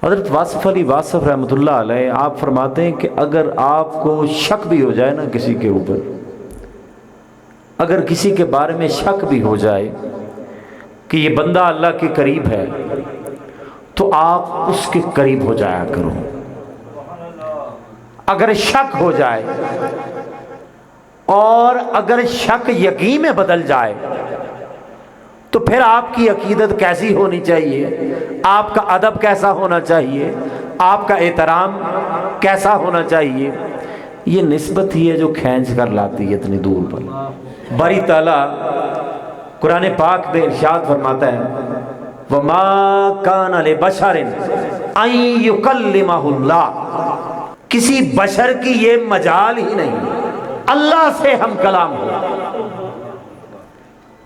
حضرت واصف علی واصف رحمۃ اللہ علیہ آپ فرماتے ہیں کہ اگر آپ کو شک بھی ہو جائے نا کسی کے اوپر، اگر کسی کے بارے میں شک بھی ہو جائے کہ یہ بندہ اللہ کے قریب ہے، تو آپ اس کے قریب ہو جایا کرو۔ اگر شک ہو جائے اور اگر شک یقین میں بدل جائے تو پھر آپ کی عقیدت کیسی ہونی چاہیے، آپ کا ادب کیسا ہونا چاہیے، آپ کا احترام کیسا ہونا چاہیے؟ یہ نسبت ہی ہے جو کھینچ کر لاتی ہے اتنی دور پر۔ باری تعالیٰ قرآن پاک میں ارشاد فرماتا ہے وَمَا كَانَ لِبَشَرٍ أَن يُكَلِّمَهُ اللَّهُ، کسی بشر کی یہ مجال ہی نہیں اللہ سے ہم کلام ہو۔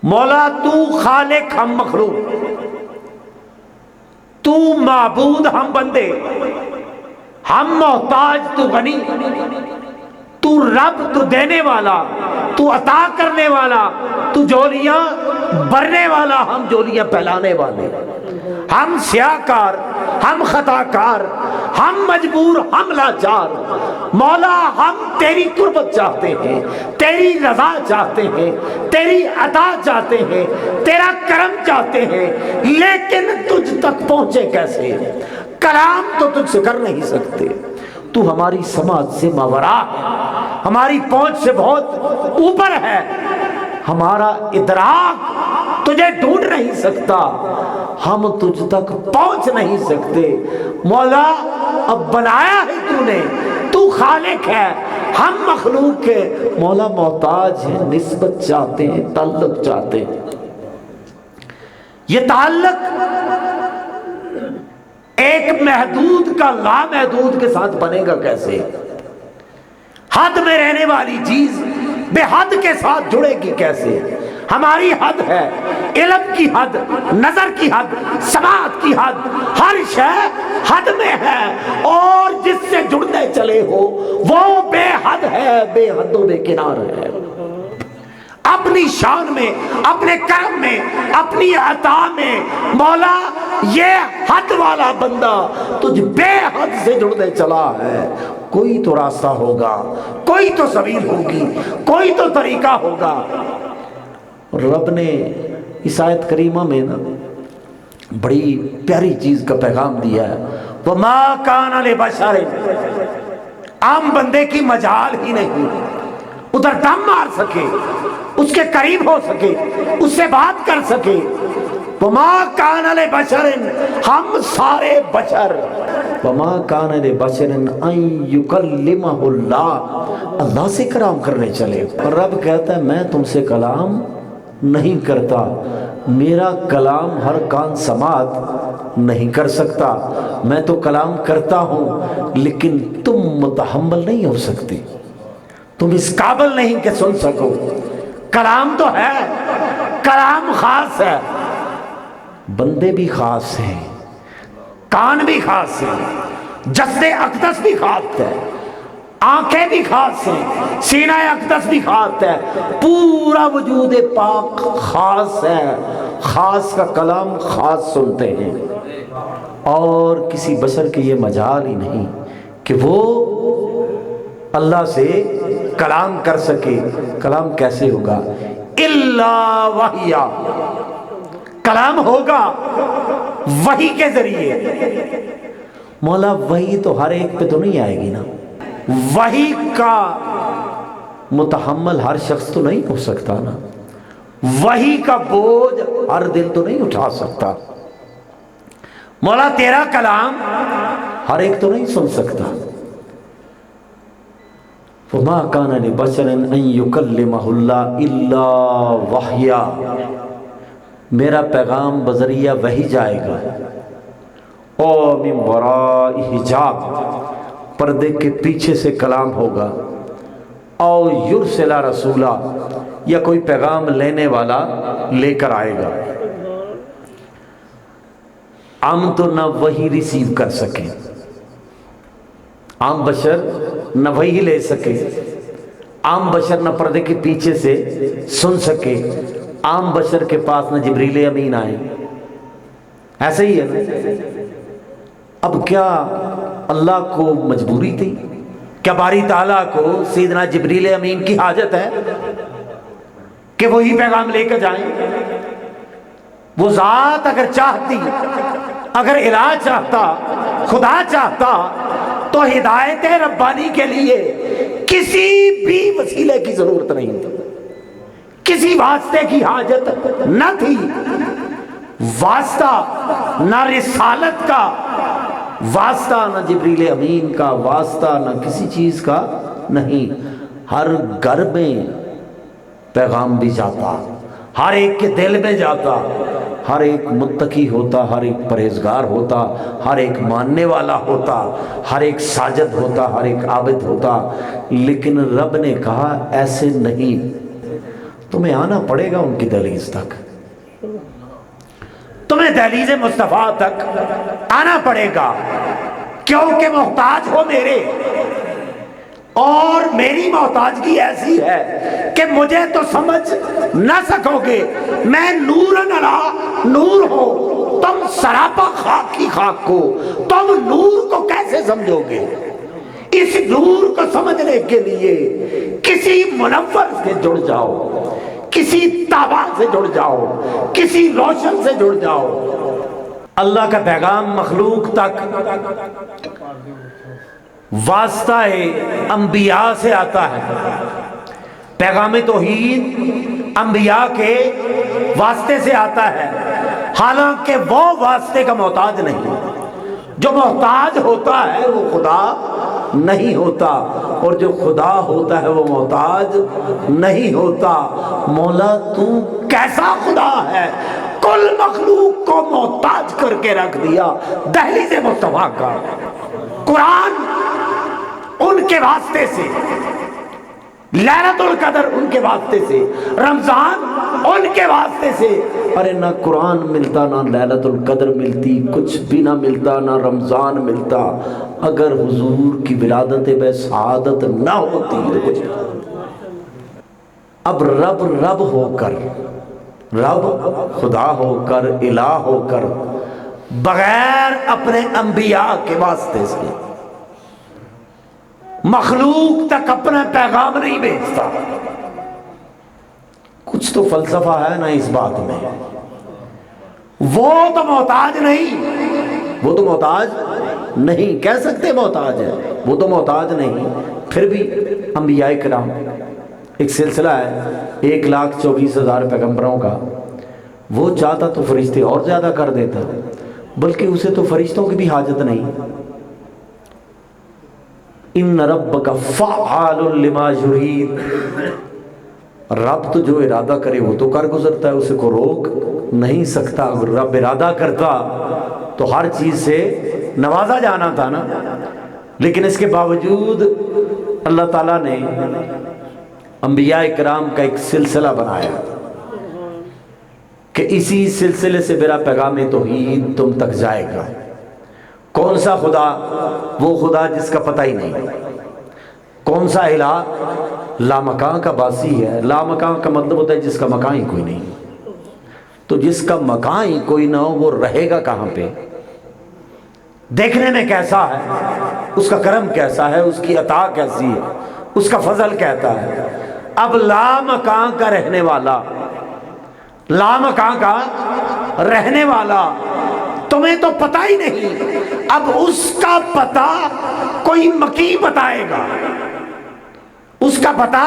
مولا تو خالق ہم مخلوق، تو معبود ہم بندے، ہم محتاج تو غنی، تو رب تو دینے والا، تو عطا کرنے والا، تو جولیاں بھرنے والا، ہم جولیاں پھیلانے والے، ہم سیاہکار، ہم خطا کار، ہم مجبور، ہم لاچار۔ مولا ہم تیری قربت چاہتے ہیں، تیری رضا چاہتے ہیں، تیری عطا چاہتے ہیں، تیرا کرم چاہتے ہیں، لیکن تجھ تک پہنچے کیسے؟ کلام تو تجھ سے کر نہیں سکتے، تو ہماری سماعت سے ماوراء ہے، ہماری پہنچ سے بہت اوپر ہے، ہمارا ادراک تجھے ڈھونڈ نہیں سکتا، ہم تجھ تک پہنچ نہیں سکتے۔ مولا اب بنایا ہے تو نے، تو خالق ہے، ہم مخلوق ہے، مولا محتاج ہیں، نسبت چاہتے ہیں، تعلق چاہتے ہیں۔ یہ تعلق ایک محدود کا لامحدود کے ساتھ بنے گا کیسے؟ حد میں رہنے والی چیز بے حد کے ساتھ جڑے گی کیسے؟ ہماری حد ہے، علم کی حد، نظر کی حد، سماعت کی حد، ہر شے حد میں ہے، اور جس سے جڑنے چلے ہو وہ بے حد ہے، بے حد و بے کنار ہے۔ اپنی شان میں، اپنے کرم میں، اپنی عطا میں مولا یہ حد والا بندہ تجھ بے حد سے جڑنے چلا ہے۔ کوئی تو راستہ ہوگا، کوئی تو سبیل ہوگی، کوئی تو طریقہ ہوگا۔ رب نے اس آیت کریمہ میں نا بڑی پیاری چیز کا پیغام دیا ہے وَمَا كَانَ لِبَشَرٍ، عام بندے کی مجال ہی نہیں ادھر دم مار سکے، اس کے قریب ہو سکے، اس سے بات کر سکے۔ وَمَا كَانَ لِبَشَرٍ، ہم سارے بشر، وَمَا كَانَ لِبَشَرٍ أَن يُكَلِّمَهُ اللَّهُ، اللہ سے کلام کرنے چلے۔ اور رب کہتا ہے میں تم سے کلام نہیں کرتا، میرا کلام ہر کان سماعت نہیں کر سکتا، میں تو کلام کرتا ہوں لیکن تم متحمل نہیں ہو سکتی، تم اس قابل نہیں کہ سن سکو۔ کلام تو ہے، کلام خاص ہے، بندے بھی خاص ہیں، کان بھی خاص ہیں، جسد اقدس بھی خاص ہے، آنکھیں بھی خاص ہیں، سینہ اقدس بھی خاص ہے، پورا وجود پاک خاص ہے، خاص کا کلام خاص سنتے ہیں۔ اور کسی بشر کے یہ مجال ہی نہیں کہ وہ اللہ سے کلام کر سکے۔ کلام کیسے ہوگا؟ الا وحیا، کلام ہوگا وحی کے ذریعے۔ مولا وحی تو ہر ایک پہ تو نہیں آئے گی نا، وحی کا متحمل ہر شخص تو نہیں ہو سکتا نا، وحی کا بوجھ ہر دل تو نہیں اٹھا سکتا۔ مولا تیرا کلام ہر ایک تو نہیں سن سکتا۔ وَمَا كَانَ لِبَشَرٍ أَن يُكَلِّمَهُ اللَّهُ إِلَّا وَحْيًا، میرا پیغام بذریعہ وحی جائے گا، اور من وراء حجاب، پردے کے پیچھے سے کلام ہوگا، او یرسل رسولا، یا کوئی پیغام لینے والا لے کر آئے گا۔ ہم تو نہ وہی ریسیو کر سکیں، عام بشر نہ وہی لے سکے، عام بشر نہ پردے کے پیچھے سے سن سکے، عام بشر کے پاس نہ جبریل امین آئے، ایسے ہی ہے نا۔ اب کیا اللہ کو مجبوری تھی؟ کیا باری تعالیٰ کو سیدنا جبریل امین کی حاجت ہے کہ وہی پیغام لے کر جائیں؟ وہ ذات اگر چاہتی، اگر الہ چاہتا، خدا چاہتا تو ہدایت ربانی کے لیے کسی بھی وسیلے کی ضرورت نہیں تھی، کسی واسطے کی حاجت نہ تھی۔ واسطہ نہ رسالت کا، واسطہ نہ جبریل امین کا، واسطہ نہ کسی چیز کا نہیں۔ ہر گھر میں پیغام بھی جاتا، ہر ایک کے دل میں جاتا، ہر ایک متقی ہوتا، ہر ایک پرہیزگار ہوتا، ہر ایک ماننے والا ہوتا، ہر ایک ساجد ہوتا، ہر ایک عابد ہوتا۔ لیکن رب نے کہا ایسے نہیں، تمہیں آنا پڑے گا ان کی دہلیز تک، تمہیں دہلیز مصطفیٰ تک آنا پڑے گا، کیونکہ محتاج ہو میرے، اور میری محتاجگی ایسی ہے کہ مجھے تو سمجھ نہ سکو گے، میں نور نلا نور ہو، تم سراپا خاک کی خاک کو، تم نور کو کیسے سمجھو گے؟ اس نور کو سمجھنے کے لیے کسی منور سے جڑ جاؤ، کسی تابع سے جڑ جاؤ، کسی روشن سے جڑ جاؤ۔ اللہ کا پیغام مخلوق تک واسطہ انبیاء سے آتا ہے، پیغام توحید انبیاء کے واسطے سے آتا ہے، حالانکہ وہ واسطے کا محتاج نہیں۔ جو محتاج ہوتا ہے وہ خدا نہیں ہوتا، اور جو خدا ہوتا ہے وہ محتاج نہیں ہوتا۔ مولا تو کیسا خدا ہے، کل مخلوق کو محتاج کر کے رکھ دیا دہلیز مصطفیٰ کا۔ قرآن ان کے واسطے سے، لیلۃ القدر ان کے واسطے سے، رمضان ان کے واسطے سے۔ ارے نہ قرآن ملتا، نہ لیلۃ القدر ملتی، کچھ بھی نہ ملتا، نہ رمضان ملتا اگر حضور کی ولادت بے سعادت نہ ہوتی تو کچھ۔ اب رب ہو کر، رب خدا ہو کر، الہ ہو کر، بغیر اپنے انبیاء کے واسطے سے مخلوق تک اپنا پیغام نہیں بھیجتا۔ کچھ تو فلسفہ ہے نا اس بات میں۔ وہ تو محتاج نہیں، وہ تو محتاج نہیں، کہہ سکتے محتاج ہے، وہ تو محتاج نہیں۔ پھر بھی انبیاء کرام، ایک سلسلہ ہے 1,24,000 پیغمبروں کا، وہ چاہتا تو فرشتے اور زیادہ کر دیتا، بلکہ اسے تو فرشتوں کی بھی حاجت نہیں۔ ان ربک فعال لما یرید، رب تو جو ارادہ کرے وہ تو کر گزرتا ہے، اسے کو روک نہیں سکتا۔ اگر رب ارادہ کرتا تو ہر چیز سے نوازا جانا تھا نا، لیکن اس کے باوجود اللہ تعالیٰ نے انبیاء کرام کا ایک سلسلہ بنایا کہ اسی سلسلے سے میرا پیغام توحید تم تک جائے گا۔ کون سا خدا؟ وہ خدا جس کا پتہ ہی نہیں۔ کون سا الہ؟ لامکان کا باسی ہے۔ لامکان کا مطلب ہوتا ہے جس کا مکان ہی کوئی نہیں۔ تو جس کا مکان ہی کوئی نہ ہو وہ رہے گا کہاں پہ؟ دیکھنے میں کیسا ہے، اس کا کرم کیسا ہے، اس کی عطا کیسی ہے، اس کا فضل کہتا ہے۔ اب لامکان کا رہنے والا، لامکان کا رہنے والا تمہیں تو پتہ ہی نہیں، اب اس کا پتہ کوئی مکین بتائے گا، اس کا پتہ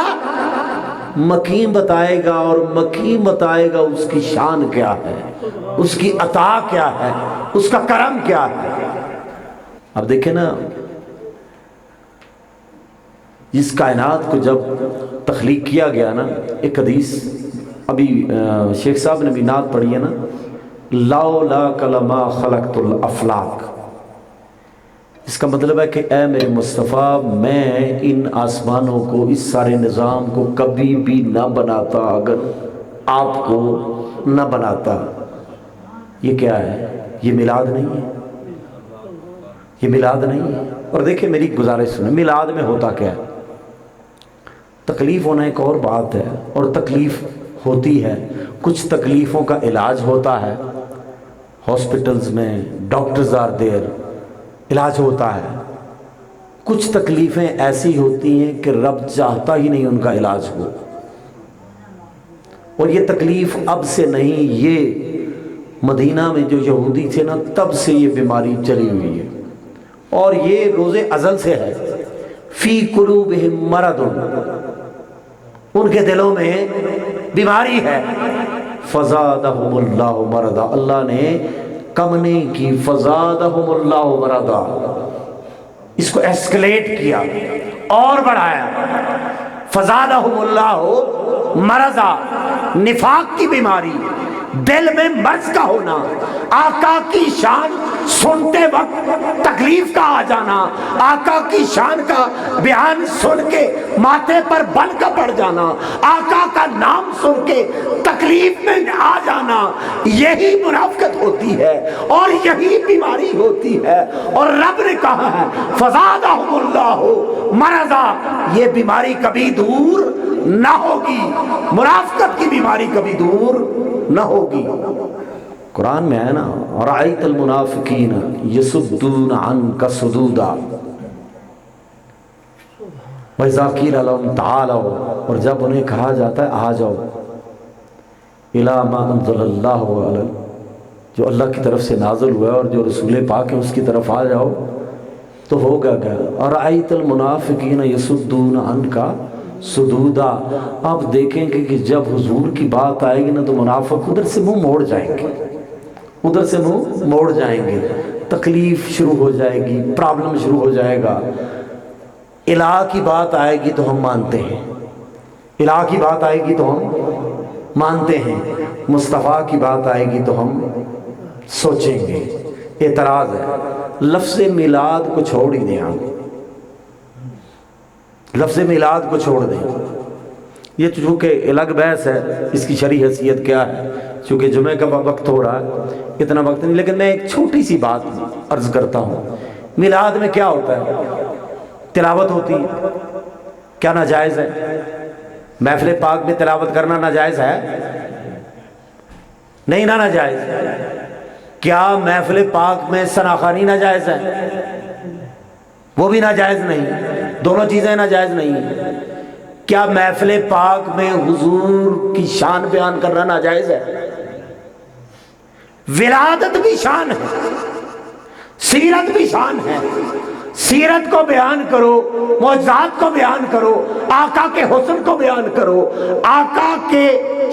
مکین بتائے گا، اور مکین بتائے گا اس کی شان کیا ہے، اس کی عطا کیا ہے، اس کا کرم کیا ہے۔ اب دیکھیں نا، اس کائنات کو جب تخلیق کیا گیا نا، ایک حدیث ابھی شیخ صاحب نے بھی نعت پڑھی ہے نا، لولاک لما خلقت الافلاک، اس کا مطلب ہے کہ اے میرے مصطفیٰ، میں ان آسمانوں کو، اس سارے نظام کو کبھی بھی نہ بناتا اگر آپ کو نہ بناتا۔ یہ کیا ہے؟ یہ میلاد نہیں ہے، یہ میلاد نہیں ہے۔ اور دیکھیں میری گزارش سنیں، میلاد میں ہوتا کیا ہے؟ تکلیف ہونا ایک اور بات ہے، اور تکلیف ہوتی ہے، کچھ تکلیفوں کا علاج ہوتا ہے ہاسپٹلز میں، ڈاکٹرز آر دیر، علاج ہوتا ہے. کچھ تکلیفیں ایسی ہوتی ہیں کہ رب چاہتا ہی نہیں ان کا علاج ہو، اور یہ تکلیف اب سے نہیں، یہ مدینہ میں جو یہودی تھے نا تب سے یہ بیماری چلی ہوئی ہے، اور یہ روز ازل سے ہے. فی قلوبہم مرض، ان کے دلوں میں بیماری ہے. فزادہم اللہ مرضا، اللہ نے کم نہیں کی، فزادہم اللہ مرضا، اس کو ایسکلیٹ کیا اور بڑھایا. فزادہم اللہ مرضا، نفاق کی بیماری، دل میں مرض کا ہونا، آقا کی شان سنتے وقت تکلیف کا آ جانا، آقا کی شان کا بیان سن کے ماتھے پر بل کا پڑ جانا، آقا کا نام سن کے تکلیف میں آ جانا، یہی منافقت ہوتی ہے اور یہی بیماری ہوتی ہے. اور رب نے کہا ہے فزادہم اللہ مرضا، یہ بیماری کبھی دور نہ ہوگی، منافقت کی بیماری کبھی دور نہ ہوگی. قرآن میں ہے نا، رأیت المنافقین یصدون عنک صدودا وَإِذَا قِیلَ لَهُمْ تَعَالَوْا، اور جب انہیں کہا جاتا ہے آ جاؤ إِلَىٰ مَا أَنزَلَ اللَّهُ عَلَيْهِ، جو اللہ کی طرف سے نازل ہوا ہے اور جو رسول پاک ہے اس کی طرف آ جاؤ، تو ہوگا کیا؟ رأیت المنافقین یصدون عنک صدودا، آپ دیکھیں گے کہ جب حضور کی بات آئے گی نا تو منافق ادھر سے منہ موڑ جائیں گے، ادھر سے منہ موڑ جائیں گے، تکلیف شروع ہو جائے گی، پرابلم شروع ہو جائے گا. الہ کی بات آئے گی تو ہم مانتے ہیں، الہ کی بات آئے گی تو ہم مانتے ہیں، مصطفیٰ کی بات آئے گی تو ہم سوچیں گے. اعتراض ہے، لفظ میلاد کو چھوڑ ہی دیں، ہم لفظ میلاد کو چھوڑ دیں. یہ چونکہ الگ بحث ہے اس کی شرعی حیثیت کیا ہے، چونکہ جمعہ کا وقت ہو رہا ہے، اتنا وقت نہیں، لیکن میں ایک چھوٹی سی بات عرض کرتا ہوں. میلاد میں کیا ہوتا ہے؟ تلاوت ہوتی ہے، کیا ناجائز ہے؟ محفل پاک میں تلاوت کرنا ناجائز ہے؟ نہیں نا ناجائز. کیا محفل پاک میں ثناخوانی ناجائز ہے؟ وہ بھی ناجائز نہیں، دونوں چیزیں ناجائز نہیں ہیں. کیا محفل پاک میں حضور کی شان بیان کرنا ناجائز ہے؟ ولادت بھی شان ہے، سیرت بھی شان ہے. سیرت کو بیان کرو، معجزات کو بیان کرو، آقا کے حسن کو بیان کرو، آقا کے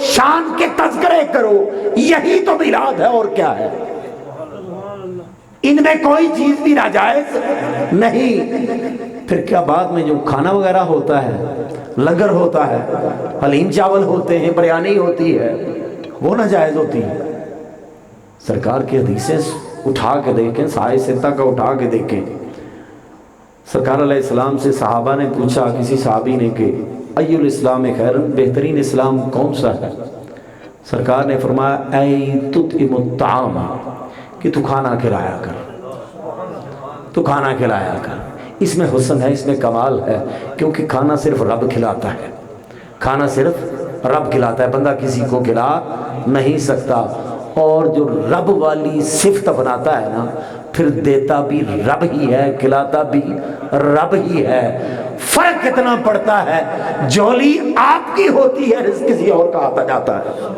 شان کے تذکرے کرو، یہی تو میلاد ہے. اور کیا ہے؟ ان میں کوئی چیز بھی ناجائز نہیں. پھر کیا بعد میں جو کھانا وغیرہ ہوتا ہے، لنگر ہوتا ہے، حلیم چاول ہوتے ہیں، بریانی ہوتی ہے، وہ ناجائز ہوتی ہے؟ سرکار کی حدیثیں اٹھا کے دیکھیں، سائے ستہ کا اٹھا کے دیکھیں. سرکار علیہ السلام سے صحابہ نے پوچھا، کسی صحابی نے، کہ ای الاسلام خیر، بہترین اسلام کون سا ہے؟ سرکار نے فرمایا ای تطعم الطعام، کہ تو کھانا کھلایا کر، تو کھانا کھلایا کر. اس میں حسن ہے، اس میں کمال ہے، کیونکہ کھانا صرف رب کھلاتا ہے، کھانا صرف رب کھلاتا ہے، بندہ کسی کو کھلا نہیں سکتا. اور جو رب والی صفت بناتا ہے نا، پھر دیتا بھی رب ہی ہے، کھلاتا بھی رب ہی ہے. فرق کتنا پڑتا ہے، جولی آپ کی ہوتی ہے، رزق کسی اور کا آتا جاتا ہے.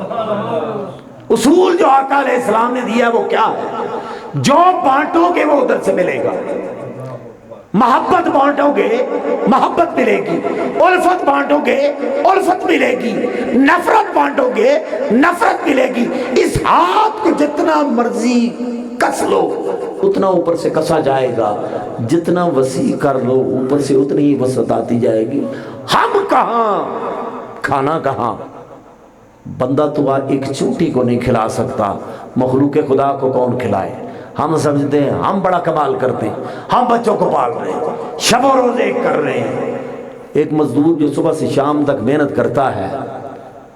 اصول جو آقا علیہ السلام نے دیا ہے وہ کیا ہے؟ جو بانٹو گے وہ ادھر سے ملے گا. محبت بانٹو گے محبت ملے گی، الفت بانٹو گے الفت ملے گی، نفرت بانٹو گے نفرت ملے گی. اس ہاتھ کو جتنا مرضی کس لو اتنا اوپر سے کسا جائے گا، جتنا وسیع کر لو اوپر سے اتنی ہی وسعت آتی جائے گی. ہم کہاں، کھانا کہاں. بندہ تو ایک چونٹی کو نہیں کھلا سکتا، مخلوق خدا کو کون کھلائے؟ ہم سمجھتے ہیں ہم بڑا کمال کرتے ہیں، ہم بچوں کو پال رہے ہیں، شب و روزے کر رہے ہیں. ایک مزدور جو صبح سے شام تک محنت کرتا ہے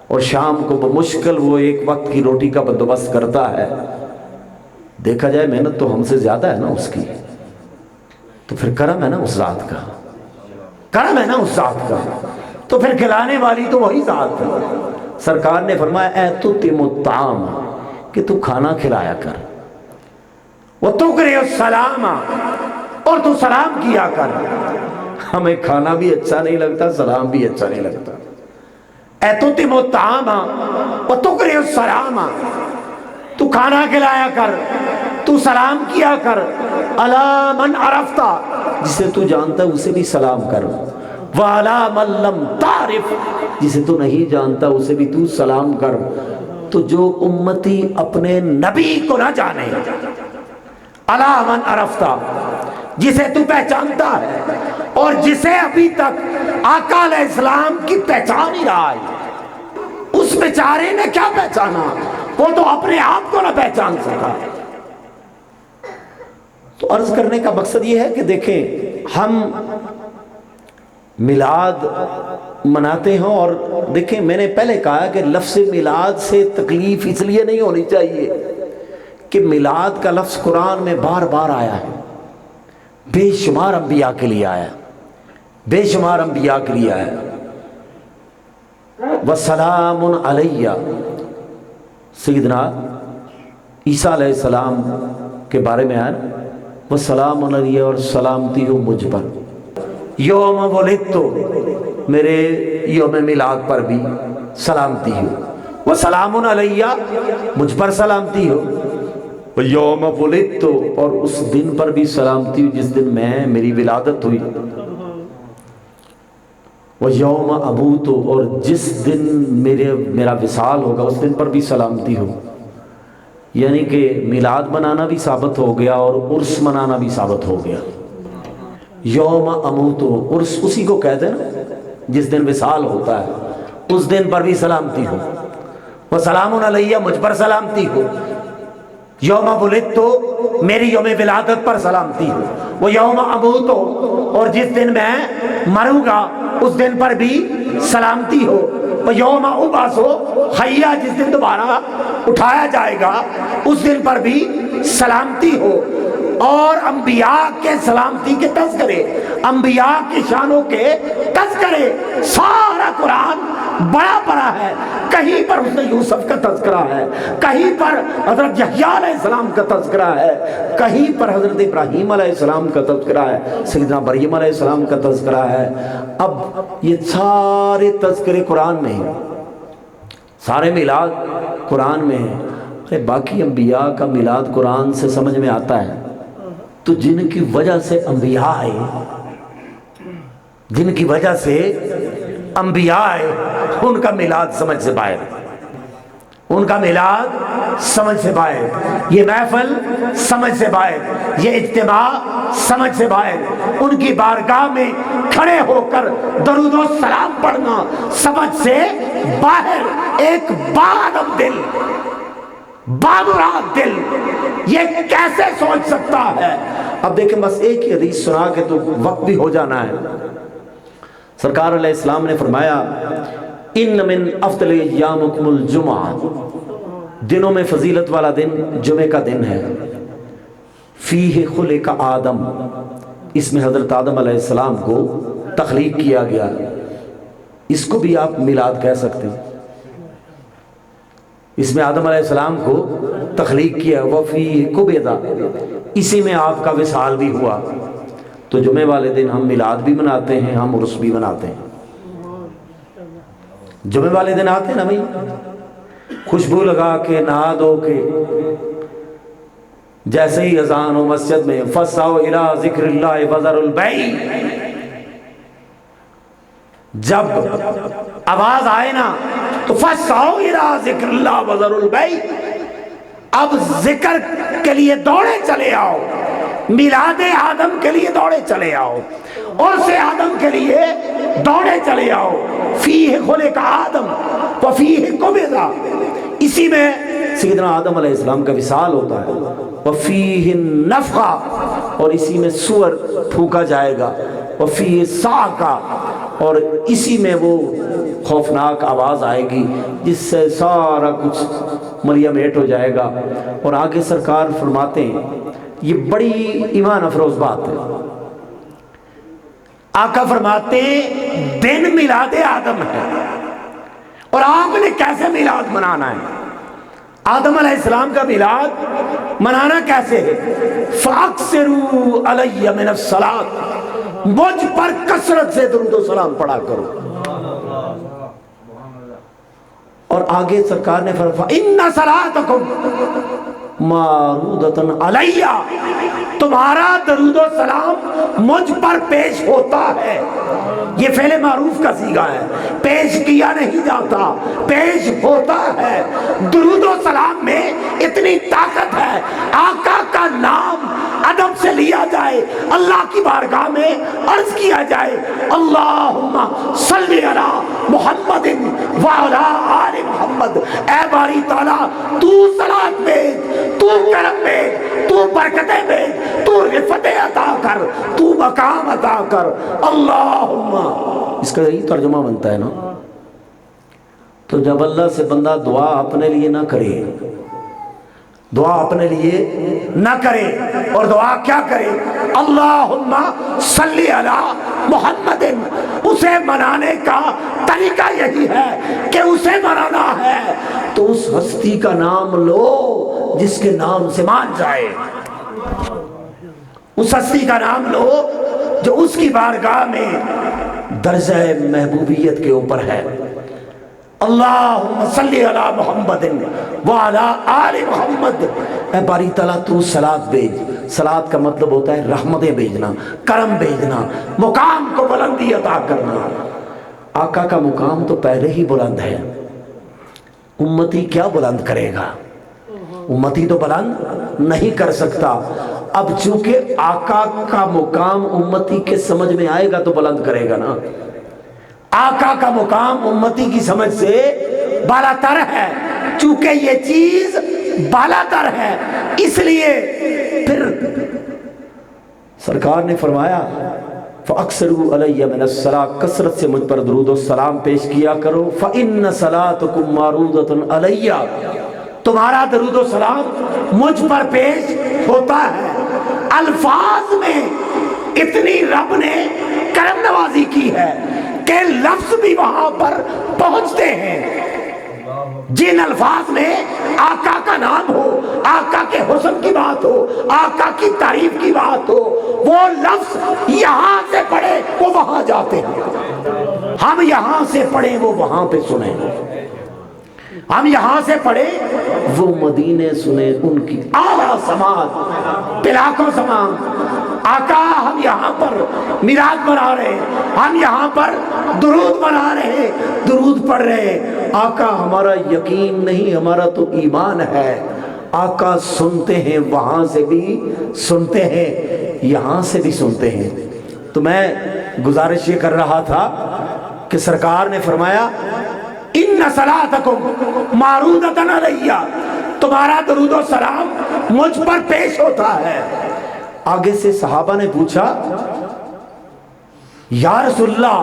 اور شام کو بمشکل وہ ایک وقت کی روٹی کا بندوبست کرتا ہے، دیکھا جائے محنت تو ہم سے زیادہ ہے نا اس کی، تو پھر کرم ہے نا اس ذات کا، کرم ہے نا اس ذات کا، تو پھر کھلانے والی تو وہی ذات ہے. سرکار نے فرمایا اے تطعم الطعام، کہ تو کھانا کھلایا کر. وَتُقْرِئُ السَّلَامَ، اور تو سلام کیا کر. ہمیں کھانا بھی اچھا نہیں لگتا، سلام بھی اچھا نہیں لگتا. ایتتم الطعام وتقرئ السلام، تو کھانا کھلایا کر، تو سلام کیا کر. الا من عرفت، جسے تو جانتا ہے اسے بھی سلام کر. وعلی من لم تعرف، جسے تو نہیں جانتا اسے بھی تو سلام کر. تو جو امتی اپنے نبی کو نہ جانے، الا من عرفت، جسے تو پہچانتا ہے اور جسے ابھی تک آقا علیہ السلام کی پہچان ہی رہا ہے، اس بیچارے نے کیا پہچانا؟ وہ تو اپنے آپ کو نہ پہچان سکا. تو عرض کرنے کا مقصد یہ ہے کہ دیکھیں، ہم میلاد مناتے ہیں، اور دیکھیں میں نے پہلے کہا کہ لفظ میلاد سے تکلیف اس لیے نہیں ہونی چاہیے کہ میلاد کا لفظ قرآن میں بار بار آیا ہے، بے شمار انبیاء کے لیے آیا، بے شمار انبیاء کے لیے آیا. وَسَلَامٌ عَلَيَّ، سیدنا عیسیٰ علیہ السلام کے بارے میں آیا، وَسَلَامٌ عَلَيَّ، اور سلامتی ہو مجھ پر. یوم ولدت، میرے یوم میلاد پر بھی سلامتی ہو. وَسَلَامٌ عَلَيَّ، مجھ پر سلامتی ہو. یوم ولدت، اور اس دن پر بھی سلامتی ہو جس دن میری ولادت ہوئی. یوم اموت، اور جس دن میرا وصال ہوگا اس دن پر بھی سلامتی ہو. یعنی کہ میلاد منانا بھی ثابت ہو گیا اور عرس منانا بھی ثابت ہو گیا. یوم اموت، عرس اسی کو کہتے ہیں نا جس دن وصال ہوتا ہے، اس دن پر بھی سلامتی ہو. وسلام علیہ، مجھ پر سلامتی ہو. یوم ولدت، میری یوم ولادت پر سلامتی ہو. وہ یوم اموت، اور جس دن میں مروں گا اس دن پر بھی سلامتی ہو. وہ یوم ابعث حیا، جس دن دوبارہ اٹھایا جائے گا اس دن پر بھی سلامتی ہو. اور انبیاء کے سلامتی کے تذکرے، انبیاء کی شانوں کے تذکرے، سارا قرآن بڑا بڑا ہے. کہیں پر حضرت یوسف کا تذکرہ ہے، کہیں پر حضرت یحییٰ علیہ السلام کا تذکرہ ہے، کہیں پر حضرت ابراہیم علیہ السلام کا تذکرہ ہے، سیدنا مریم علیہ السلام کا تذکرہ ہے. اب یہ سارے تذکرے قرآن میں ہیں، سارے میلاد قرآن میں ہیں. باقی انبیاء کا میلاد قرآن سے سمجھ میں آتا ہے، تو جن کی وجہ سے انبیاء آئے، جن کی وجہ سے انبیاء آئے، ان کا میلاد سمجھ سے باہر، ان کا میلاد سمجھ سے باہر، یہ محفل سمجھ سے باہر، یہ اجتماع سمجھ سے باہر. ان کی بارگاہ میں کھڑے ہو کر درود و سلام پڑھنا سمجھ سے باہر. ایک بادب دل، بامراد دل یہ کیسے سوچ سکتا ہے؟ اب دیکھیں بس ایک ہی حدیث سنا کے تو وقت بھی ہو جانا ہے. سرکار علیہ السلام نے فرمایا، ان من افضل ایامکم الجمعہ، دنوں میں فضیلت والا دن جمعہ کا دن ہے. فیہ خلق آدم، اس میں حضرت آدم علیہ السلام کو تخلیق کیا گیا. اس کو بھی آپ میلاد کہہ سکتے ہیں، اس میں آدم علیہ السلام کو تخلیق کیا. وفیہ قبض، اسی میں آپ کا وصال بھی ہوا. تو جمعہ والے دن ہم میلاد بھی مناتے ہیں، ہم عرس بھی مناتے ہیں. جمعہ والے دن آتے ہیں نا بھائی، خوشبو لگا کے نہا دھو کے، جیسے ہی اذان ہو مسجد میں، فَاسْعَوْا إِلَىٰ ذِكْرِ اللَّهِ وَذَرُوا الْبَيْعَ، جب آواز آئے نا تو فَاسْعَوْا إِلَىٰ ذِكْرِ اللَّهِ وَذَرُوا الْبَيْعَ، اب ذکر کے لیے دوڑے چلے آؤ، میلاد آدم کے لیے دوڑے چلے آؤ، عرس آدم کے لیے دوڑے چلے آؤ. فیہ خلق آدم وفیہ قبض، اسی میں سیدنا آدم علیہ السلام کا وصال ہوتا ہے. وفیہ نفخہ، اور اسی میں سور پھونکا جائے گا. وفیہ صاعقہ، اور اسی میں وہ خوفناک آواز آئے گی جس سے سارا کچھ مریم میٹ ہو جائے گا. اور آگے سرکار فرماتے ہیں، یہ بڑی ایمان افروز بات ہے. آقا فرماتے ہیں دن میلاد آدم ہے، اور آپ نے کیسے میلاد منانا ہے؟ آدم علیہ السلام کا میلاد منانا کیسے ہے؟ فَأَكْثِرُوا عَلَيَّ مِنَ الصَّلَاةِ، مجھ پر کثرت سے درود و سلام پڑھا کرو. اور آگے سرکار نے فرمایا إِنَّ صَلَاتَكُمْ مَعْرُودَةٌ عَلَيَّ، تمہارا درود و سلام مجھ پر پیش ہوتا ہے. یہ فعل معروف کا صیغہ ہے، پیش کیا نہیں جاتا، پیش ہوتا ہے. درود و سلام میں اتنی طاقت ہے، آقا کا نام ادب سے لیا جائے، اللہ کی بارگاہ میں عرض کیا جائے اللہم صلی علی محمد وعلی آل محمد. اے باری تعالیٰ تو صلاۃ بھیج، تو کرم بھیج، تو برکتیں بھیج، تو رفتیں عطا کر، تو مقام عطا کر. اللہم، اس کا یہی ترجمہ بنتا ہے نا. تو جب اللہ سے بندہ دعا اپنے لیے نہ کرے، دعا اپنے لیے نہ کرے، اور دعا کیا کرے؟ اللہم صلی علی محمد. اسے منانے کا طریقہ یہی ہے کہ اسے منانا ہے تو اس ہستی کا نام لو جس کے نام سے مان جائے، اس ہستی کا نام لو جو اس کی بارگاہ میں درجہ محبوبیت کے اوپر ہے. اللہم صلی علی محمد وعلی آل محمد. اے باری تعالیٰ تو صلاۃ بھیج. صلاۃ کا مطلب ہوتا ہے رحمتیں بھیجنا، کرم بھیجنا، مقام کو بلندی عطا کرنا. آقا کا مقام تو پہلے ہی بلند ہے، امتی کیا بلند کرے گا؟ امتی تو بلند نہیں کر سکتا. اب چونکہ آقا کا مقام امتی کے سمجھ میں آئے گا تو بلند کرے گا نا. آقا کا مقام امتی کی سمجھ سے بالا تر ہے، چونکہ یہ چیز بالا تر ہے اس لیے پھر سرکار نے فرمایا فَأَكْثِرُوا عَلَيَّ مِنَ الصَّلَاةِ، کثرت سے مجھ پر درود و سلام پیش کیا کرو. فَإِنَّ صَلَاتَكُمْ مَعْرُودَةٌ عَلَيَّ، تمہارا درود و سلام مجھ پر پیش ہوتا ہے. الفاظ میں اتنی رب نے کرم نوازی کی ہے کہ لفظ بھی وہاں پر پہنچتے ہیں. جن الفاظ میں آقا کا نام ہو، آقا کے حسن کی بات ہو، آقا کی تعریف کی بات ہو، وہ لفظ یہاں سے پڑھے وہ وہاں جاتے ہیں. ہم یہاں سے پڑھیں وہ وہاں پہ سنیں، ہم یہاں سے پڑھیں وہ مدینے سنیں، ان کی اعلیٰ سماعت پلاکوں سماعت. آقا ہم یہاں پر میلاد منا رہے ہیں، ہم یہاں پر درود منا رہے ہیں، درود پڑھ رہے ہیں. آقا ہمارا یقین نہیں، ہمارا تو ایمان ہے. آقا سنتے ہیں، وہاں سے بھی سنتے ہیں، یہاں سے بھی سنتے ہیں. تو میں گزارش یہ کر رہا تھا کہ سرکار نے فرمایا ان صلاتکم معروضۃ علیہ، تمہارا درود و سلام مجھ پر پیش ہوتا ہے. آگے سے صحابہ نے پوچھا یا رسول اللہ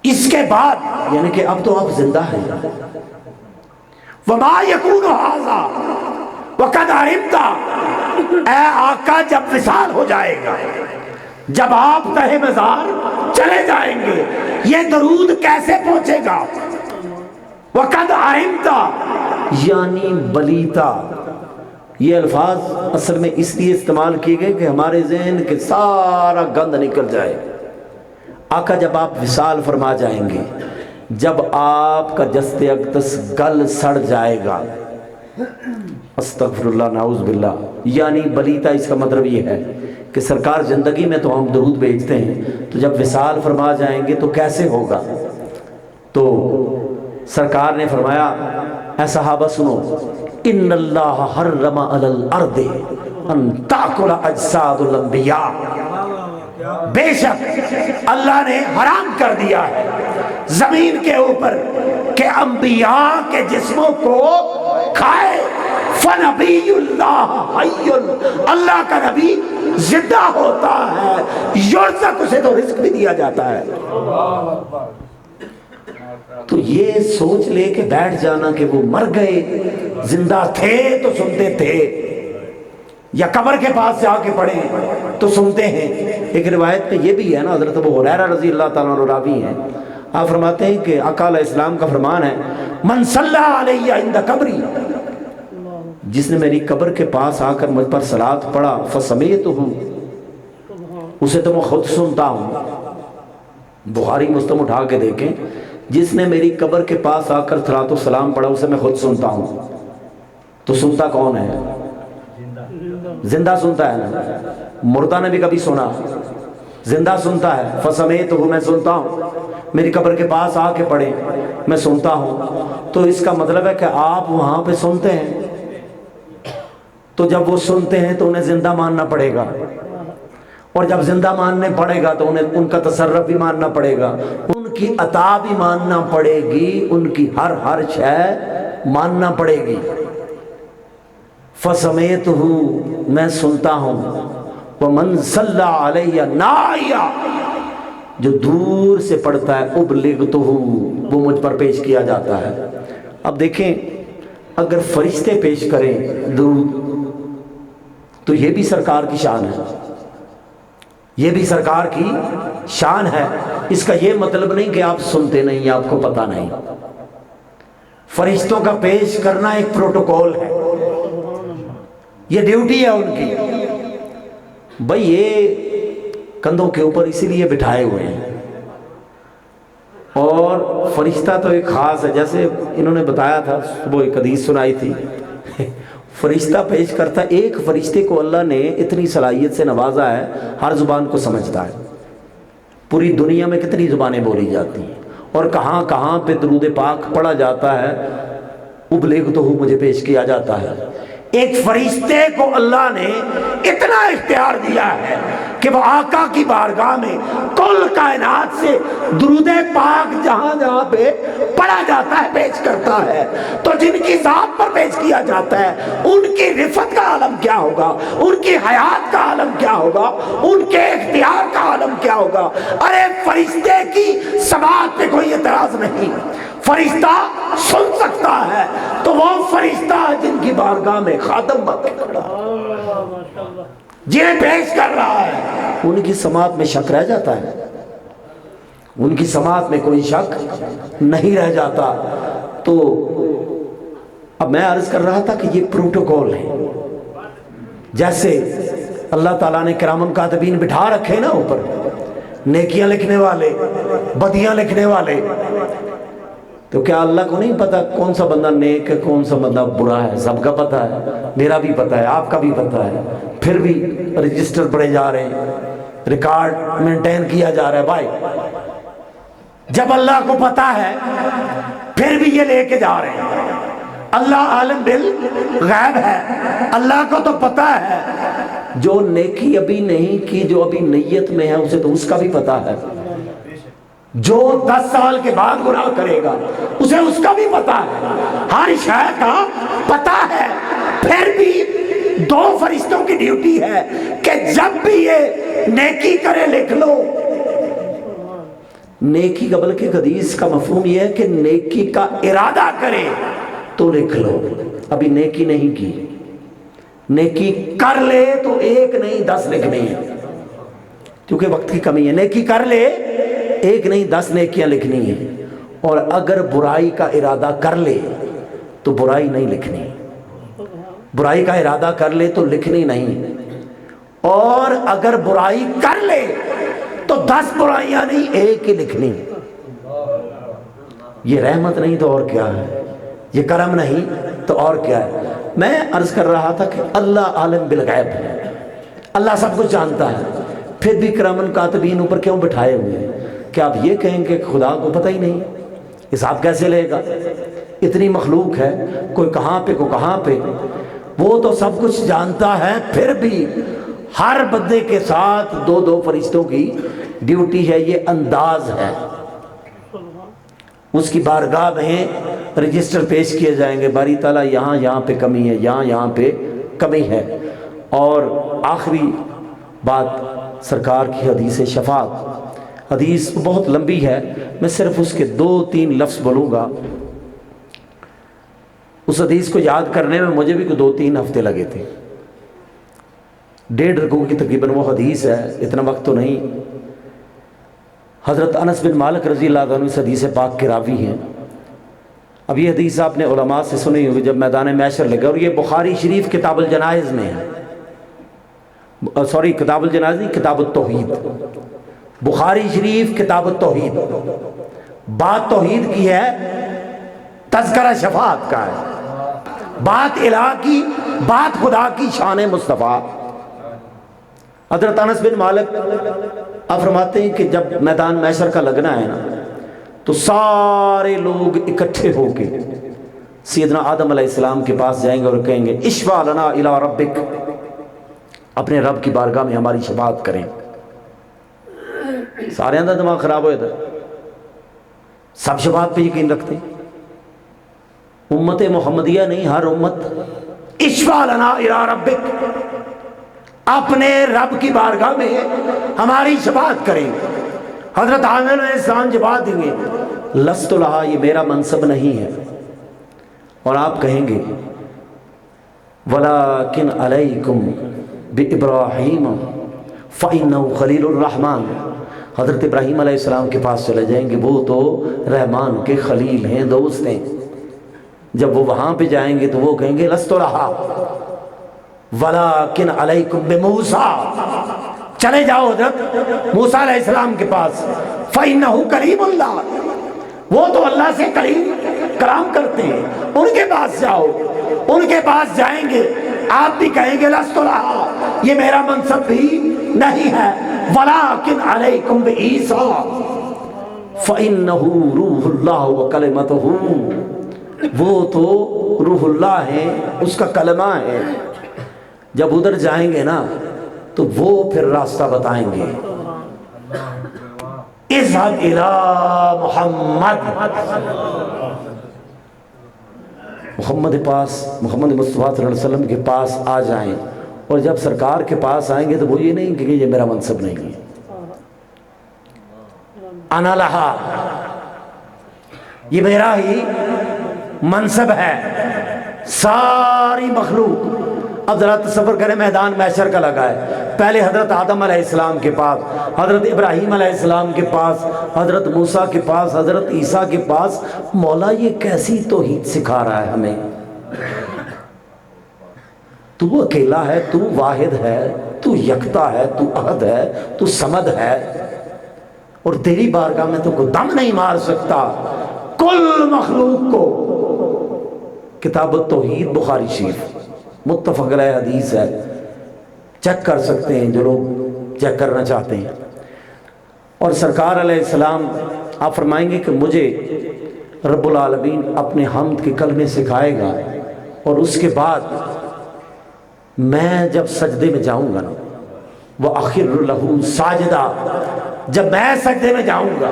اس کے بعد، یعنی کہ اب تو آپ زندہ ہیں، وما یکون ھذا وقد علمت، اے آقا جب وصال ہو جائے گا، جب آپ تہہ مزار چلے جائیں گے، یہ درود کیسے پہنچے گا؟ وقد علمت یعنی بلیتا. یہ الفاظ اصل میں اس لیے استعمال کیے گئے کہ ہمارے ذہن کے سارا گند نکل جائے. آقا جب آپ وصال فرما جائیں گے، جب آپ کا جسد اقدس گل سڑ جائے گا، استغفر اللہ نعوذ باللہ، یعنی بلیتا اس کا مطلب یہ ہے کہ سرکار زندگی میں تو ہم درود بھیجتے ہیں، تو جب وصال فرما جائیں گے تو کیسے ہوگا؟ تو سرکار نے فرمایا اے صحابہ سنو، ان اللہ حرم علی الارض ان تاکل اجساد الانبیاء، بے شک اللہ نے حرام کر دیا ہے زمین کے اوپر کہ انبیاء کے جسموں کو کھائے. فنبی اللہ حی، اللہ کا نبی زندہ ہوتا ہے، یرزق، اسے تو رزق بھی دیا جاتا ہے. تو یہ سوچ لے کے بیٹھ جانا کہ وہ مر گئے، زندہ تھے تو سنتے تھے، یا قبر کے پاس سے آ کے پڑھیں تو سنتے ہیں. ایک روایت میں یہ بھی ہے نا، حضرت ابو ہریرہ رضی اللہ تعالیٰ عنہ راوی ہیں، آپ فرماتے ہیں کہ آقا علیہ السلام کا فرمان ہے من صلی علیہ عند قبری، جس نے میری قبر کے پاس آ کر مجھ پر صلاۃ پڑھا فسمیتہ، اسے تو میں خود سنتا ہوں۔ بخاری مسلم اٹھا کے دیکھیں، جس نے میری قبر کے پاس آ کر صلاۃ السلام پڑھا اسے میں خود سنتا ہوں۔ تو سنتا کون ہے؟ زندہ سنتا ہے نا، مردہ نے بھی کبھی سنا؟ زندہ سنتا ہے۔ فسمیتہ، میں سنتا ہوں، میری قبر کے پاس آ کے پڑھے میں سنتا ہوں۔ تو اس کا مطلب ہے کہ آپ وہاں پہ سنتے ہیں، تو جب وہ سنتے ہیں تو انہیں زندہ ماننا پڑے گا، اور جب زندہ ماننے پڑے گا تو انہیں ان کا تصرف بھی ماننا پڑے گا، ان کی عطا بھی ماننا پڑے گی، ان کی ہر شے ماننا پڑے گی۔ فسمیتہ، میں سنتا ہوں، ومن صلی علیہ نایا، جو دور سے پڑھتا ہے ابلغتہ، وہ مجھ پر پیش کیا جاتا ہے۔ اب دیکھیں، اگر فرشتے پیش کریں درود تو یہ بھی سرکار کی شان ہے، یہ بھی سرکار کی شان ہے۔ اس کا یہ مطلب نہیں کہ آپ سنتے نہیں، آپ کو پتہ نہیں۔ فرشتوں کا پیش کرنا ایک پروٹوکول ہے، یہ ڈیوٹی ہے ان کی۔ بھئی یہ کندھوں کے اوپر اسی لیے بٹھائے ہوئے ہیں، اور فرشتہ تو ایک خاص ہے، جیسے انہوں نے بتایا تھا صبح ایک حدیث سنائی تھی، فرشتہ پیش کرتا، ایک فرشتے کو اللہ نے اتنی صلاحیت سے نوازا ہے، ہر زبان کو سمجھتا ہے۔ پوری دنیا میں کتنی زبانیں بولی جاتی ہیں، اور کہاں کہاں پہ درود پاک پڑھا جاتا ہے، ابلغتہ مجھے پیش کیا جاتا ہے۔ ایک فرشتے کو اللہ نے اتنا اختیار دیا ہے کہ وہ آقا کی بارگاہ میں کل کائنات سے درود پاک جہاں جہاں پہ پڑھا جاتا ہے پیش کرتا ہے۔ تو جن کی ذات پر پیش کیا جاتا ہے ان کی رفت کا عالم کیا ہوگا، ان کی حیات کا عالم کیا ہوگا، ان کے اختیار کا عالم کیا ہوگا۔ ارے فرشتے کی سماعت پہ کوئی اعتراض نہیں، فرشتہ سن سکتا ہے، تو وہ فرشتہ جن کی بارگاہ میں خادم بن کے کھڑا جنہیں پیش کر رہا ہے، ان کی سماعت میں شک رہ جاتا ہے؟ ان کی سماعت میں کوئی شک نہیں رہ جاتا۔ تو اب میں عرض کر رہا تھا کہ یہ پروٹوکول ہے، جیسے اللہ تعالیٰ نے کرامن کاتبین بٹھا رکھے نا اوپر، نیکیاں لکھنے والے، بدیاں لکھنے والے۔ تو کیا اللہ کو نہیں پتا کون سا بندہ نیک ہے کون سا بندہ برا ہے؟ سب کا پتا ہے، میرا بھی پتا ہے، آپ کا بھی پتا ہے، پھر بھی رجسٹر پڑے جا رہے ہیں، ریکارڈ مینٹین کیا جا رہا ہے۔ بھائی جب اللہ کو پتا ہے پھر بھی یہ لے کے جا رہے ہیں۔ اللہ عالم بالغیب ہے، اللہ کو تو پتا ہے، جو نیکی ابھی نہیں کی، جو ابھی نیت میں ہے، اسے تو اس کا بھی پتا ہے، جو 10 سال کے بعد گناہ کرے گا اسے اس کا بھی پتا ہے، ہر شے کا پتا ہے۔ پھر بھی 2 فرشتوں کی ڈیوٹی ہے کہ جب بھی یہ نیکی کرے لکھ لو۔ نیکی قبل کے حدیث کا مفہوم یہ ہے کہ نیکی کا ارادہ کرے تو لکھ لو۔ ابھی نیکی نہیں کی، نیکی کر لے تو 1 نہیں 10 لکھنے ہیں، کیونکہ وقت کی کمی ہے۔ نیکی کر لے 1 نہیں 10 نیکیاں لکھنی ہیں، اور اگر برائی کا ارادہ کر لے تو برائی نہیں لکھنی، برائی کا ارادہ کر لے تو لکھنی نہیں، اور اگر برائی کر لے تو 10 برائیاں نہیں 1 ہی لکھنی۔ یہ رحمت نہیں تو اور کیا ہے، یہ کرم نہیں تو اور کیا ہے۔ میں عرض کر رہا تھا کہ اللہ عالم بالغیب ہے، اللہ سب کچھ جانتا ہے، پھر بھی کرامن کاتبین اوپر کیوں بٹھائے ہوئے ہیں؟ کہ آپ یہ کہیں کہ خدا کو پتہ ہی نہیں، حساب کیسے لے گا؟ اتنی مخلوق ہے، کوئی کہاں پہ کوئی کہاں پہ، وہ تو سب کچھ جانتا ہے، پھر بھی ہر بندے کے ساتھ 2 فرشتوں کی ڈیوٹی ہے۔ یہ انداز ہے، اس کی بارگاہ میں رجسٹر پیش کیے جائیں گے، باری تعالیٰ یہاں پہ کمی ہے، یہاں پہ کمی ہے۔ اور آخری بات سرکار کی حدیث شفاعت، حدیث بہت لمبی ہے، میں صرف اس کے 2-3 لفظ بولوں گا۔ اس حدیث کو یاد کرنے میں مجھے بھی 2-3 ہفتے لگے تھے، 1.5 رکوع کی تقریباً وہ حدیث ہے، اتنا وقت تو نہیں۔ حضرت انس بن مالک رضی اللہ عنہ اس حدیث پاک کے راوی ہیں. اب یہ حدیث آپ نے علماء سے سنی ہوگی جب میدان محشر لگا، اور یہ بخاری شریف کتاب الجنائز میں ہے. سوری، کتاب الجنائز نہیں، کتاب التوحید. بخاری شریف کتاب التوحید. بات توحید کی ہے، تذکرہ شفاعت کا ہے. بات الہ کی، بات خدا کی شان مصطفیٰ. حضرت انس بن مالک آپ فرماتے ہیں کہ جب میدان محشر کا لگنا ہے نا تو سارے لوگ اکٹھے ہو کے سیدنا آدم علیہ السلام کے پاس جائیں گے اور کہیں گے اشفع لنا الی ربک، اپنے رب کی بارگاہ میں ہماری شفاعت کریں. سارے اندر دماغ خراب ہو جاتا ہے، سب شفاعت پہ یقین رکھتے ہیں. امت محمدیہ نہیں، ہر امت اشفع لنا الی ربک، اپنے رب کی بارگاہ میں ہماری شفاعت کریں. حضرت آدم علیہ السلام جواب دیں گے لست لہا، یہ میرا منصب نہیں ہے. اور آپ کہیں گے ولیکن علیکم بابراہیم فإنہ خلیل الرحمن، حضرت ابراہیم علیہ السلام کے پاس چلے جائیں گے، وہ تو رحمان کے خلیل ہیں، دوست ہیں. جب وہ وہاں پہ جائیں گے تو وہ کہیں گے لست لہا ولیکن علیکم بموسیٰ، چلے جاؤ حضرت موسیٰ علیہ السلام کے پاس، فإنہ کلیم اللہ، وہ تو اللہ سے کلام کرتے ہیں، ان کے پاس جاؤ. ان کے پاس جائیں گے، آپ بھی کہیں گے لست لہا، یہ میرا منصب بھی نہیں ہے. ولیکن علیکم بعیسیٰ فإنہ روح اللہ وکلمتہ، وہ تو روح اللہ ہے، اس کا کلمہ ہے. جب ادھر جائیں گے نا تو وہ پھر راستہ بتائیں گے. اذهب الى محمد پاس، محمد مصطفیٰ صلی اللہ علیہ وسلم کے پاس آ جائیں. اور جب سرکار کے پاس آئیں گے تو وہ یہ نہیں کہ یہ میرا منصب نہیں ہے، انا لہا، یہ میرا ہی منصب ہے. ساری مخلوق، اب ذرا تصور کریں میدان محشر کا لگا ہے، پہلے حضرت آدم علیہ السلام کے پاس، حضرت ابراہیم علیہ السلام کے پاس، حضرت موسیٰ کے پاس، حضرت عیسیٰ کے پاس. مولا یہ کیسی توحید سکھا رہا ہے ہمیں؟ تو اکیلا ہے، تو واحد ہے، تو یکتا ہے، تو احد ہے، تو صمد ہے، اور تیری بارگاہ میں تو کوئی دم نہیں مار سکتا. کل مخلوق کو، کتاب التوحید بخاری شریف متفق علیہ حدیث ہے، چیک کر سکتے ہیں جو لوگ چیک کرنا چاہتے ہیں. اور سرکار علیہ السلام آپ فرمائیں گے کہ مجھے رب العالمین اپنے حمد کے کلمے سکھائے گا، اور اس کے بعد میں جب سجدے میں جاؤں گا نا وَأَخِرُّ لَهُ سَاجِدًا، جب میں سجدے میں جاؤں گا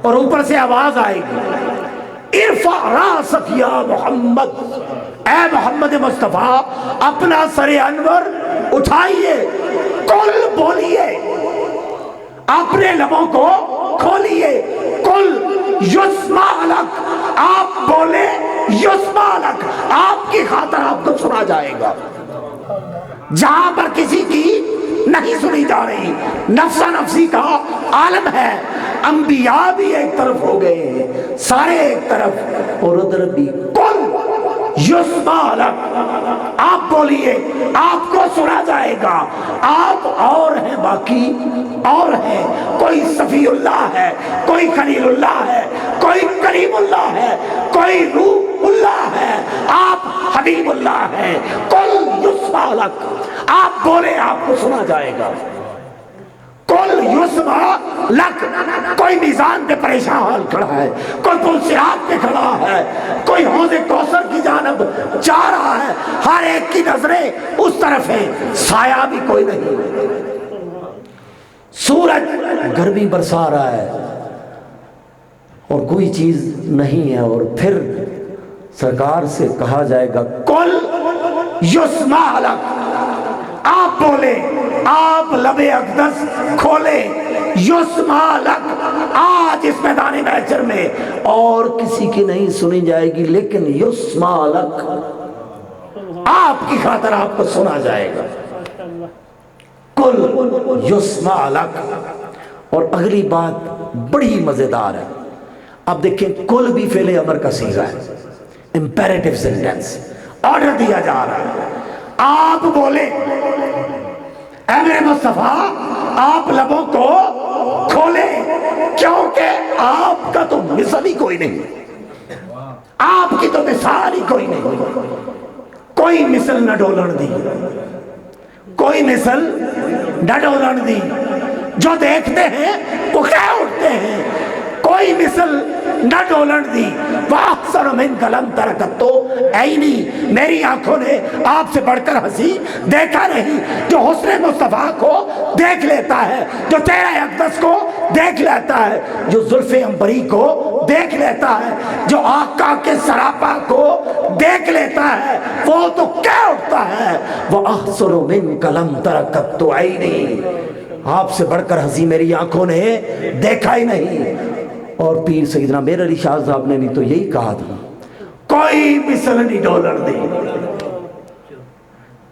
اور اوپر سے آواز آئے گی ارفع راسک یا محمد، اے محمد مصطفیٰ اپنا سر انور اٹھائیے، کل بولیے، اپنے لبوں کو کھولیے، کل یسمع لک، آپ بولے یسمع لک، آپ کی خاطر آپ کو سنا جائے گا. جہاں پر کسی کی نہیں سنی جا رہی، نفسا نفسی کا عالم ہے، انبیاء بھی ایک طرف ہو گئے ہیں، سارے ایک طرف، اور ادھر بھی کل یسمع لک، آپ بولیے، آپ کو سنا جائے گا. آپ اور ہیں، باقی اور ہیں، کوئی صفی اللہ ہے، کوئی خلیل اللہ ہے، کوئی کریم اللہ ہے، کوئی روح اللہ ہے، آپ حبیب اللہ ہے. کل یسمع لک، آپ بولے آپ کو سنا جائے گا. کل یسمع لک، کوئی میزان پہ پریشان حال کھڑا ہے، کوئی پل صراط پہ کھڑا ہے، کوئی حوض کوثر کی جانب جا رہا ہے، ہر ایک کی نظریں اس طرف ہیں، سایہ بھی کوئی نہیں. سورج گرمی برسا رہا ہے اور کوئی چیز نہیں ہے، اور پھر سرکار سے کہا جائے گا کل یسمع لک، آپ بولے، آپ لب اقدس کھولے، یسمع لک، آج اس میدان محشر میں اور کسی کی نہیں سنی جائے گی، لیکن یسمع لک، آپ کی خاطر آپ کو سنا جائے گا. کل یسمع لک. اور اگلی بات بڑی مزیدار ہے. اب دیکھیں کل بھی فعل امر کا صیغہ ہے, امپیریٹو سینٹینس, آرڈر دیا جا رہا ہے. آپ بولے اے میرے مصطفیٰ آپ لبوں کو کھولیں, کیونکہ آپ کا تو مثل ہی کوئی نہیں, آپ کی تو مثال ہی کوئی نہیں. کوئی مثل نہ ڈولن دی, کوئی مثل نہ ڈولن دی. جو دیکھتے ہیں وہ کہہ اٹھتے ہیں, کوئی مثل نہ ڈولن دی. وَأَحْسَنُ مِنْكَ لَمْ تَرَكَتْتُ عَيْنِي, میری آنکھوں نے آپ سے بڑھ کر ہنسی دیکھا نہیں. جو حسن مصطفیٰ کو دیکھ لیتا ہے, جو چہرہ اقدس کو دیکھ لیتا ہے, جو زلف عنبری کو دیکھ لیتا ہے, جو آقا کے سراپا کو دیکھ لیتا ہے, وہ تو کہہ اٹھتا ہے وَأَحْسَنُ مِنْكَ لَمْ تَرَكَتْتُ عَيْنِي, آپ سے بڑھ کر ہنسی میری آنکھوں نے دیکھا ہی نہیں. اور پیر سیدنا میر علی شاہ صاحب نے بھی تو یہی کہا تھا, کوئی مثل نہیں ڈولن دی.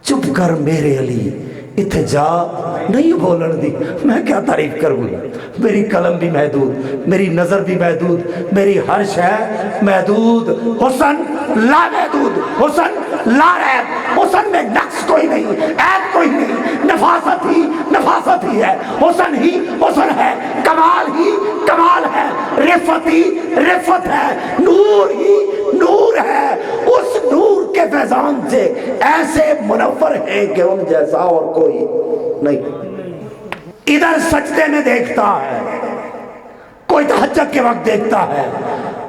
چپ کر میرے علی اتھے جا نہیں بولن دی. میں کیا تعریف کروں, میری قلم بھی محدود, میری نظر بھی محدود, میری ہر شے محدود. حسن لا محدود, حسن لا ریب, حسن میں نقص کوئی نہیں, عیب کوئی نہیں, نفاست ہی ہے, حسن ہی حسن ہے, کمال ہی کمال ہے, رفت ہی رفت ہے, نور ہی نور ہے. اس نور کے فیضان سے ایسے منور ہے کہ ان جیسا اور کوئی نہیں. ادھر سجدے میں دیکھتا ہے, کوئی تہجد کے وقت دیکھتا ہے,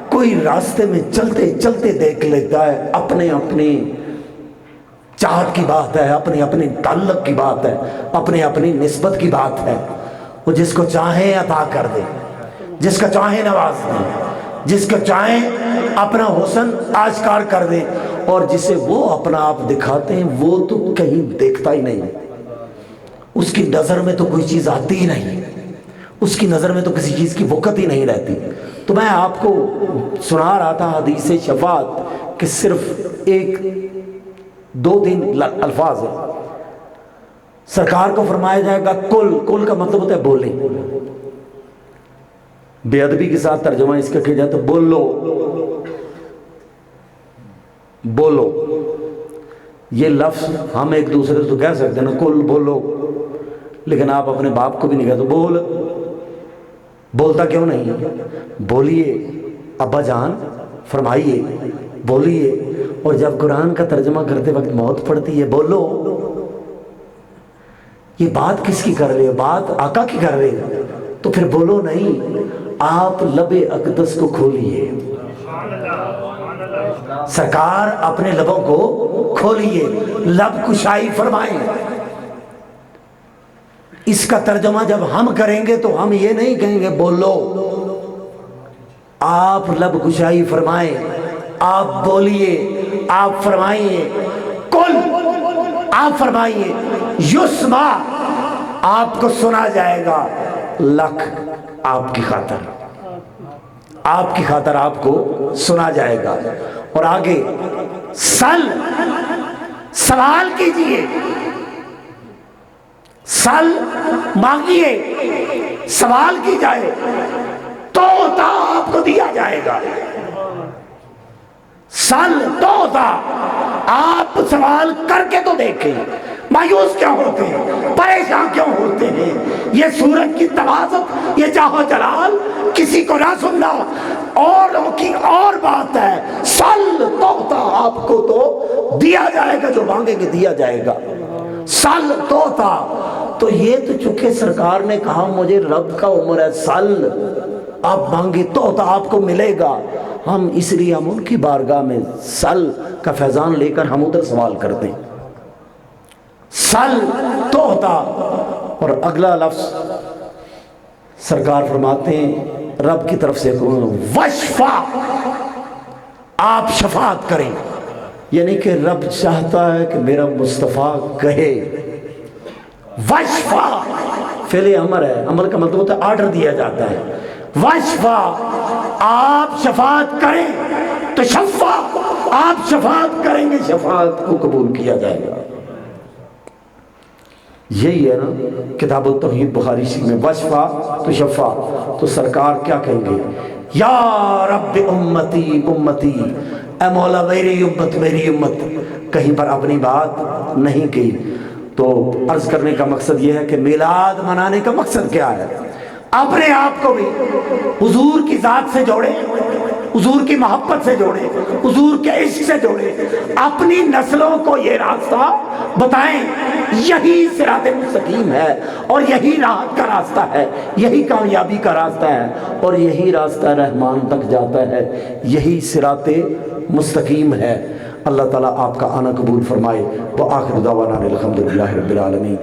کوئی راستے میں چلتے چلتے دیکھ لیتا ہے. اپنے اپنی چاہت کی بات ہے, اپنی اپنی تعلق کی بات ہے, اپنی اپنی نسبت کی بات ہے. وہ جس کو چاہے عطا کر دے, جس کا چاہے نواز دے, جس کا چاہے اپنا حسن آشکار کر دے, اور جسے وہ اپنا آپ دکھاتے ہیں وہ تو کہیں دیکھتا ہی نہیں. اس کی نظر میں تو کوئی چیز آتی ہی نہیں, اس کی نظر میں تو کسی چیز کی وقت ہی نہیں رہتی. تو میں آپ کو سنا رہا تھا حدیث شفاعت کہ صرف ایک دو تین الفاظ ہیں. سرکار کو فرمایا جائے گا کل, کل کا مطلب ہوتا ہے بولیں. بے ادبی کے ساتھ ترجمہ اس کا کیا جاتا ہے بولو, بولو. یہ لفظ ہم ایک دوسرے سے تو کہہ سکتے ہیں نا کل بولو, لیکن آپ اپنے باپ کو بھی نہیں کہتے بول. بولتا کیوں نہیں؟ بولیے ابا جان, فرمائیے, بولیے. اور جب قرآن کا ترجمہ کرتے وقت موت پڑتی ہے بولو, یہ بات کس کی کر رہے ہو؟ بات آقا کی کر رہے ہو, تو پھر بولو نہیں, آپ لب اقدس کو کھولیے. سرکار اپنے لبوں کو کھولیے, لب کشائی فرمائیں. اس کا ترجمہ جب ہم کریں گے تو ہم یہ نہیں کہیں گے بولو, آپ لب کشائی فرمائیں, آپ بولیے, آپ فرمائیے. کل, آپ فرمائیے. یسمع, آپ کو سنا جائے گا. لک, آپ کی خاطر, آپ کی خاطر آپ کو سنا جائے گا. اور آگے سل, سوال کیجئے, سل مانگیے, سوال کی جائے تو آپ کو دیا جائے گا. سل تو آپ سوال کر کے تو دیکھیں. مایوس کیوں ہوتے ہیں, پریشان کیوں ہوتے ہیں؟ یہ سورج کی توازن, یہ جاہ جلال کسی کو نہ سننا اوروں کی اور بات ہے. سل تو آپ کو تو دیا جائے گا, جو مانگیں گے دیا جائے گا. سل تو یہ تو چونکہ سرکار نے کہا مجھے رب کا عمر ہے, سل آپ مانگے تو آپ کو ملے گا. ہم اس لیے ہم ان کی بارگاہ میں سل کا فیضان لے کر ہم ادھر سوال کرتے ہیں. سل تو اور اگلا لفظ سرکار فرماتے ہیں رب کی طرف سے وشفا, آپ شفاعت کریں. یعنی کہ رب چاہتا ہے کہ میرا مصطفیٰ کہے. وشفا فعل امر ہے, امر کا مطلب ہوتا ہے آرڈر دیا جاتا ہے. وشفا, آپ شفاعت کریں تو شفا, آپ شفاعت کریں گے شفاعت کو قبول کیا جائے گا. یہی ہے نا کتاب التوحید بخاری شریف میں، وشفا تو شفا، تو سرکار کیا کہیں گے؟ یا رب امتی امتی، اے مولا میری امت میری امت، کہیں پر اپنی بات نہیں کی۔ تو عرض کرنے کا مقصد یہ ہے کہ میلاد منانے کا مقصد کیا ہے؟ اپنے آپ کو بھی حضور کی ذات سے جوڑے، حضور کی محبت سے جوڑے، حضور کے عشق سے جوڑے، اپنی نسلوں کو یہ راستہ بتائیں، یہی صراط مستقیم ہے اور یہی راحت کا راستہ ہے، یہی کامیابی کا راستہ ہے اور یہی راستہ رحمان تک جاتا ہے، یہی صراط مستقیم ہے۔ اللہ تعالیٰ آپ کا آنا قبول فرمائے۔ وآخر دعوانا الحمدللہ رب العالمین۔